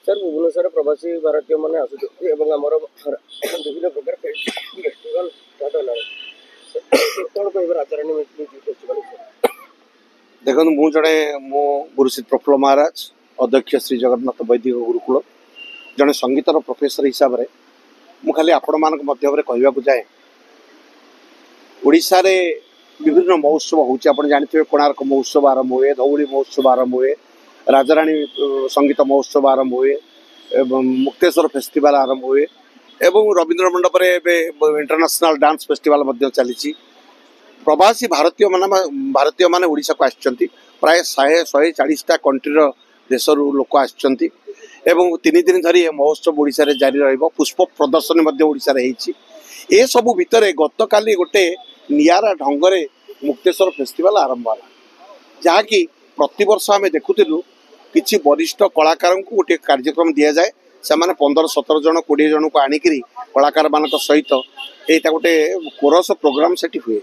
Sir Bhubaneswar प्रवासी भारतीय मैंने आसुच्च विभिन्न प्रकार फेस्टिवल स्टार्ट है कौन कह राजाराणी फेस्टिवल देखो मु जड़े मो गुरुश्री प्रफुल्ल महाराज अध्यक्ष श्री जगन्नाथ वैदिक गुरुकुल जड़े संगीतर प्रोफेसर हिसाब से मु खाली आपण मान कहवाक जाए ओडिशा रे विभिन्न महोत्सव होची आपण जानते कोणार्क महोत्सव आरंभ हुए, धौली महोत्सव आरंभ हुए, राजाराणी संगीत महोत्सव आरंभ हुए, मुक्तेश्वर फेस्टिवल आरंभ हुए एवं रवींद्र मंडप रे इंटरनेशनल डांस फेस्टिवल मध्य चली। प्रवासी भारतीय माने ओडिशा को आछंती प्राय 140टा कंट्रीर देशरू लोक आछंती एवं 3 दिन धरी महोत्सव ओडिशा रे जारी रहइबो। पुष्प प्रदर्शन मध्य ओडिशा रे हेछि। ए सबु भितरे गतकाली गोटे नियारा ढंगरे मुक्तेश्वर फेस्टिवल आरंभ होला जहाँकि प्रतिवर्ष आम देखुलु किसी वरिष्ठ कलाकार को गोटे कार्यक्रम दि जाए से 15-17 जन 20 जन को आणिक कलाकार मान सहित यहाँ गोटे कोरस प्रोग्राम से हुए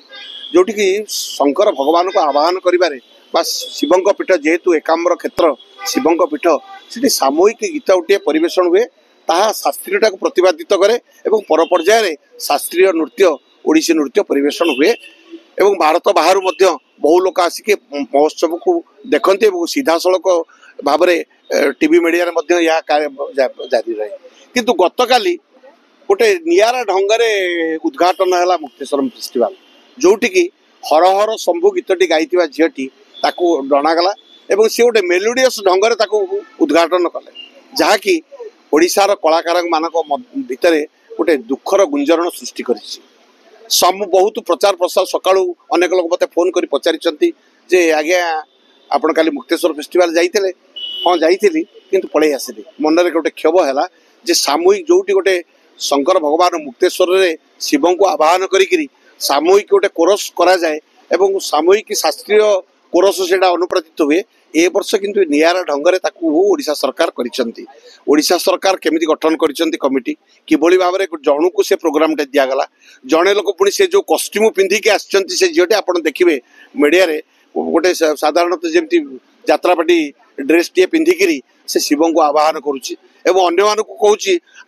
जोटि कि शंकर भगवान को आह्वान करिबारे बा शिवंक पीठ जेहेतु एकाम्र क्षेत्र शिवंक पीठ से सामूहिक गीत गोटे परिवेशन हुए ताहा शास्त्रीयता को प्रतिपादित करे एवं पर पर्यायर शास्त्रीय नृत्य ओडिसी नृत्य परिवेशन हुए एवं भारत बाहर मध्य बहु लोक आसिक महोत्सव को देखते सीधा सड़क भाव में टीवी मीडिया मध्य यह जारी रहे किंतु गतकाली गोटे नियारा ढंगरे उद्घाटन है मुक्तेश्वर फेस्टिवल जोटि कि हर हर शंभु गीतटी गाइथिबा झीटी ताकू जनागला एवं सी गोटे मेलोडियस ढंगरे ताकू उद्घाटन कले जहाँकि ओडिशार कलाकार मानक भितर गोटे दुखर गुंजरण सृष्टि करिछि। बहुत प्रचार प्रसार सकाळू अनेक लोक मते फोन करी पचारि जे आज्ञा आपण काली मुक्तेश्वर फेस्टिवल जाइथिले। हाँ जाइथिली किंतु पळै आसिली मन रे गोटे क्षोभ हैला जे सामूहिक जोटी गोटे शंकर भगवान मुक्तेश्वर रे शिवं को आह्वान करी सामूहिक गोटे कोरस करा जाए एवं सामूहिक शास्त्रीय कोरस सेटा अनुप्रदित हुए ए वर्ष किंतु नियारा ढंगरे ताकू ओडिशा सरकार करिसंती। ओडिशा सरकार केमिति गठन करिसंती कमिटी किभली भाव में जणु को से प्रोग्राम टे दियागला जणे लोक पुणी से जो कॉस्ट्यूम पिंधि के आछंती से झियोटे आपण देखिबे मीडिया रे गोटे साधारणतः जेमती यात्रापाटी ड्रेस टी पिंधिकी से शिवं को आह्वान करुच्ची एवं अन्य मानक कहूँ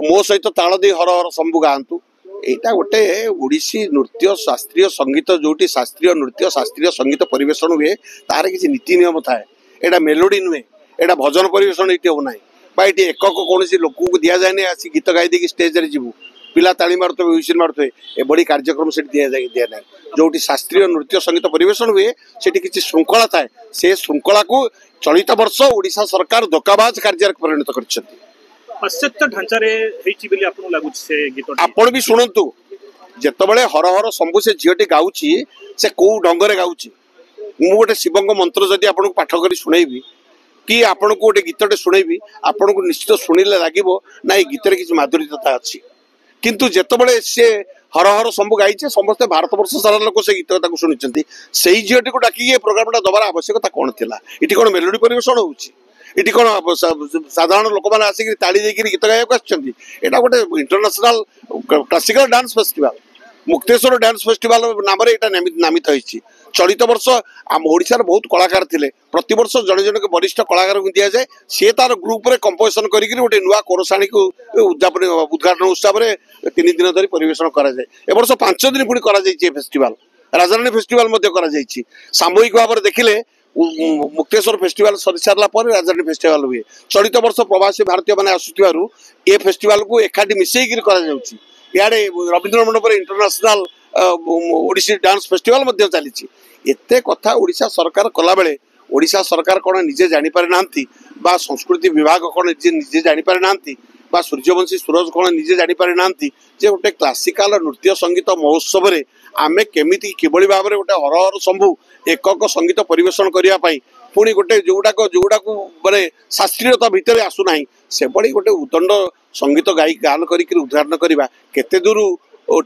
मो सहित ताल दे हर हर शंभु गाँतु यहाँ गोटे ओडिसी नृत्य शास्त्रीय संगीत जोटी शास्त्रीय नृत्य शास्त्रीय संगीत परिवेशन हुए तार किसी नीति नियम थाए एटा मेलोडी नुहे एटा भजन परिवेशन ये होना ये एकक कौन लोक को दि जाए आसी गीत गाई दे स्टेज रे जीवु पिला ताली मारुवे हुइसिल मारुवे एभली कार्यक्रम से दिया ना जोटी शास्त्रीय नृत्य संगीत परिवेशन हुए सेठी किसी श्रृंखला थाए से श्रृंखला को चलित वर्ष ओडिशा सरकार धोखाबाज कार्य परिणत कर पाश्चात्य ढांचारे आपण भी शुणु जितेबाला हर हर शंभु से झीटी गाँची से कौ ढंग से गाँची मु गोटे शिवंग मंत्र जदि आपको पाठ कर शुणेबी कि आपन को गोटे गीतटे शुणेबी आपन को निश्चित शुणिले लगे ना ये गीत किसी माधुर्यता अच्छी किंतु जितेबाला सी हर हर शंभु गाइचे समस्ते भारत वर्ष सारा लोक से गीत शुणी से झीटी को डाक प्रोग्राम दबार आवश्यकता कौन थी ये कौन मेलोडी परिवेशन होची इटी कौन साधारण लोक मैंने आसिक ताली देकर गीत गायक आसटा गोटे international classical dance festival Mukteshwar dance festival नाम नामित होती। चलित वर्ष आम ओडिशार बहुत कलाकार थिले प्रति वर्ष जड़े जन के वरिष्ठ कलाकार को दि जाए सी तार ग्रुप रे कंपोजिशन करके गोटे नुआ कोरसाणी को उद्यापन उद्घाटन उत्सव में 3 दिन धरी परिवेशन करा जाए ए वर्ष 5 दिन पुणी करा जाइए फेस्टिवल राजाराणी फेस्टिवल मध्य करा जाइए सामूहिक भाव में देखिले मुक्तेश्वर फेस्टिवल सरी सारा पर राजाराणी फेस्टिवल हुए चलित वर्ष प्रवासी भारतीय मैंने आसुथिबारु ए फेस्टिवल को एकाठी मिसेइक करा जाउछि याडे रवींद्र मंडप इंटरनेशनल ओडिसी डांस फेस्टिवल मध्य चली एते कथा ओडिशा सरकार कला बेले ओडिशा सरकार कौन निजे जानी पारे नांती बा संस्कृति विभाग कौन निजे जानी पारे नांती बा सूर्यवंशी सूरज कौन निजे जानी पारे नांती जे गोटे क्लासिकल नृत्य संगीत महोत्सव रे आमे केमिति किबळी भाव में गोटे हर हर शंभु एकक संगीत परिवेशन करिया पाई पुणी गोटे जोड़ा माने शास्त्रीयता भितर आसुना से बड़ी गोटे उदंड संगीत गाई गान करके उद्घाटन करवा केते दूर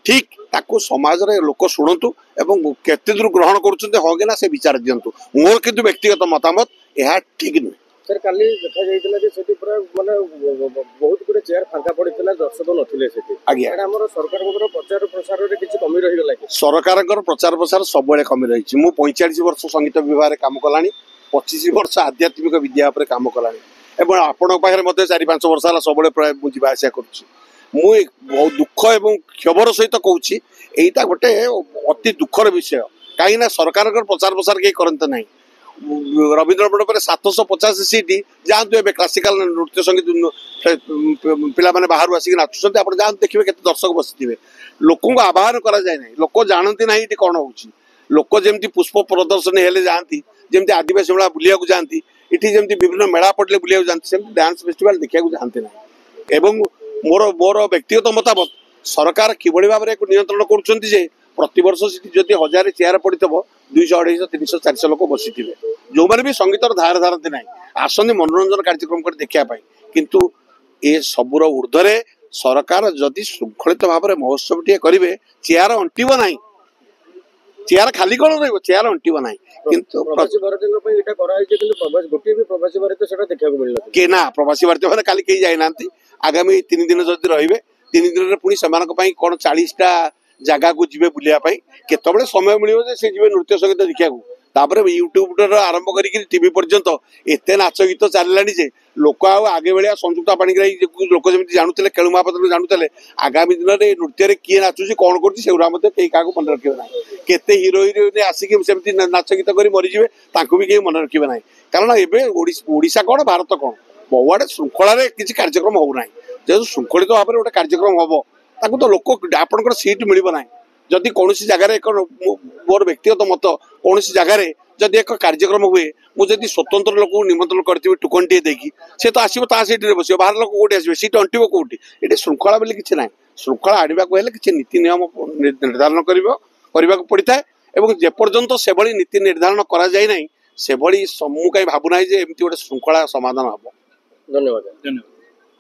ठीक ताको समाज रे लोक शुणु एवं केते दूर ग्रहण करुँचे हाँ कि ना से विचार दिंतु मोर किंतु व्यक्तिगत मतामत यह ठीक नुहे। सर काली देखा जाइतिला जे सेठी पूरा माने बहुत गुडे चेयर फांका पड़ितिला दर्शक नथिले सेठी आज्ञा एटा हमर सरकार को प्रचार प्रसार रे किछि कमी रहि गेला कि सरकार प्रचार प्रसार सब बेले कमी रही। मु 45 वर्ष संगीत विभाग रे काम कलानी 25 वर्ष आध्यात्मिक विद्या पर काम कलानी ଏବଂ ଆପଣଙ୍କ ପାଖରେ ମଧ୍ୟ 4-5 ବର୍ଷ ହେଲା ସବୁବେଳେ ପ୍ରାୟ ମୁଁ ଯିବା ଆସିବା କରୁଛି। ମୁଁ ବହୁତ ଦୁଃଖ ଏବଂ କ୍ଷୋଭର ସହିତ କହୁଛି ଏଇଟା ଗୋଟେ ଅତି ଦୁଃଖର ବିଷୟ। କାହିଁକିନା ସରକାରଙ୍କର ପ୍ରଚାର ପ୍ରସାର କେହି କରନ୍ତି ନାହିଁ। ରବୀନ୍ଦ୍ର ମଣ୍ଡପରେ 750 ସିଟ୍ ଯାଆନ୍ତୁ, ଏବେ କ୍ଲାସିକାଲ ନୃତ୍ୟ ସଙ୍ଗୀତ ପିଲାମାନେ ବାହାରୁ ଆସିକି ନାଚୁଛନ୍ତି, ଆପଣ ଯାଆନ୍ତୁ ଦେଖିବେ କେତେ ଦର୍ଶକ ବସିଥିବେ। ଲୋକଙ୍କୁ ଆହ୍ୱାନ କରାଯାଏ ନାହିଁ, ଲୋକ ଜାଣନ୍ତି ନାହିଁ ଏଠି କ'ଣ ହେଉଛି। ଲୋକ ଯେମିତି ପୁଷ୍ପ ପ୍ରଦର୍ଶନୀ ହେଲେ ଯାଆନ୍ତି, ଯେମିତି ଆଦିବାସୀ ମେଳା ବୁଲିବାକୁ ଯାଆନ୍ତି, ଏଠି ଯେମିତି ବିଭିନ୍ନ ମେଳା ପଡ଼ିଲେ ବୁଲିବାକୁ ଯାଆନ୍ତି, ସେମିତି ଡ୍ୟାନ୍ସ ଫେଷ୍ଟିଭାଲ ଦେଖିବାକୁ ଯାଆନ୍ତି ନାହିଁ। ଏବଂ ମୋର ବ୍ୟକ୍ତିଗତ ମତାମତ, ସରକାର କିଭଳି ଭାବରେ ଏକୁ ନିୟନ୍ତ୍ରଣ କରୁଛନ୍ତି ଯେ ପ୍ରତିବର୍ଷ ସେଠି ଯଦି 1000 ଚେୟାର ପଡ଼ିଥିବ 200, 250, 300, 400 ଲୋକ ବସିଥିବେ, ଯେଉଁମାନେ ବି ସଙ୍ଗୀତର ଧାର ଧାରନ୍ତି ନାହିଁ, ଆସନ୍ତି ମନୋରଞ୍ଜନ କାର୍ଯ୍ୟକ୍ରମ କରି ଦେଖିବା ପାଇଁ। କିନ୍ତୁ ଏ ସବୁର ଉର୍ଦ୍ଧ୍ୱରେ ସରକାର ଯଦି ଶୃଙ୍ଖଳିତ ଭାବରେ ମହୋତ୍ସବଟିଏ କରିବେ, ଚେୟାର ଅଣ୍ଟିବ ନାହିଁ। ଚେୟାର ଖାଲି କ'ଣ ରହିବ, ଚେୟାର ଅଣ୍ଟିବ ନାହିଁ। କିନ୍ତୁ ପ୍ରବାସୀ ଭାରତୀୟଙ୍କ ପାଇଁ ଏଇଟା କରାହେଇଛି, କିନ୍ତୁ ଗୋଟିଏ ବି ପ୍ରବାସୀ ଭାରତୀୟ ସେଟା ଦେଖିବାକୁ ମିଳିନଥିଲା। କିଏ ନା ପ୍ରବାସୀ ଭାରତୀୟ ମାନେ କାଲି କେହି ଯାଇନାହାନ୍ତି। ଆଗାମୀ 3 ଦିନ ଯଦି ରହିବେ, 3 ଦିନରେ ପୁଣି ସେମାନଙ୍କ ପାଇଁ କ'ଣ 40ଟା ଜାଗାକୁ ଯିବେ ବୁଲିବା ପାଇଁ। କେତେବେଳେ ସମୟ ମିଳିବ ଯେ ସେ ଯିବେ ନୃତ୍ୟ ସଙ୍ଗୀତ ଦେଖିବାକୁ। ତାପରେ ୟୁଟ୍ୟୁବର ଆରମ୍ଭ କରିକି ଟିଭି ପର୍ଯ୍ୟନ୍ତ ଏତେ ନାଚ ଗୀତ ଚାଲିଲାଣି ଯେ ଲୋକ ଆଉ ଆଗେ ଭଳିଆ ସଂଯୁକ୍ତା ପାଣିଗ୍ରାହୀ ଲୋକ ଯେମିତି ଜାଣୁଥିଲେ, କେଳୁ ମହାପାତ୍ର ଜାଣୁଥିଲେ, ଆଗାମୀ ଦିନରେ ନୃତ୍ୟରେ କିଏ ନାଚୁଛି କ'ଣ କରୁଛି ସେଗୁଡ଼ା ମଧ୍ୟ କେହି କାହାକୁ ମନେ ରଖିବେ ନାହିଁ। କେତେ ହିରୋ ହିରୋଇନ ଆସିକି ସେମିତି ନାଚ ଗୀତ କରି ମରିଯିବେ, ତାଙ୍କୁ ବି କେହି ମନେ ରଖିବେ ନାହିଁ। କାରଣ ଏବେ ଓଡ଼ିଶା କ'ଣ ଭାରତ କ'ଣ ବହୁଆଡ଼େ ଶୃଙ୍ଖଳାରେ କିଛି କାର୍ଯ୍ୟକ୍ରମ ହେଉନାହିଁ। ଯେହେତୁ ଶୃଙ୍ଖଳିତ ଭାବରେ ଗୋଟେ କାର୍ଯ୍ୟକ୍ରମ ହେବ, ତାକୁ ତ ଲୋକ ଆପଣଙ୍କର ସିଟ୍ ମିଳିବ ନାହିଁ। ଯଦି କୌଣସି ଜାଗାରେ ମୋର ବ୍ୟକ୍ତିଗତ ମତ, କୌଣସି ଜାଗାରେ ଯଦି ଏକ କାର୍ଯ୍ୟକ୍ରମ ହୁଏ, ମୁଁ ଯଦି ସ୍ୱତନ୍ତ୍ର ଲୋକଙ୍କୁ ନିମନ୍ତ୍ରଣ କରିଥିବି ଟୁକନଟିଏ ଦେଇକି, ସେ ତ ଆସିବ ତା ସିଟ୍ରେ ବସିବ, ବାହାର ଲୋକ କୋଉଠି ଆସିବେ, ସିଟ୍ ଅଣ୍ଟିବ କୋଉଠି? ଏଠି ଶୃଙ୍ଖଳା ବୋଲି କିଛି ନାହିଁ। ଶୃଙ୍ଖଳା ଆଣିବାକୁ ହେଲେ କିଛି ନୀତି ନିୟମ ନିର୍ଦ୍ଧାରଣ କରିବାକୁ ପଡ଼ିଥାଏ। ଏବଂ ଯେପର୍ଯ୍ୟନ୍ତ ସେଭଳି ନୀତି ନିର୍ଦ୍ଧାରଣ କରାଯାଇ ନାହିଁ, ସେଭଳି ମୁଁ କାହିଁ ଭାବୁନାହିଁ ଯେ ଏମିତି ଗୋଟେ ଶୃଙ୍ଖଳା ସମାଧାନ ହେବ। ଧନ୍ୟବାଦ।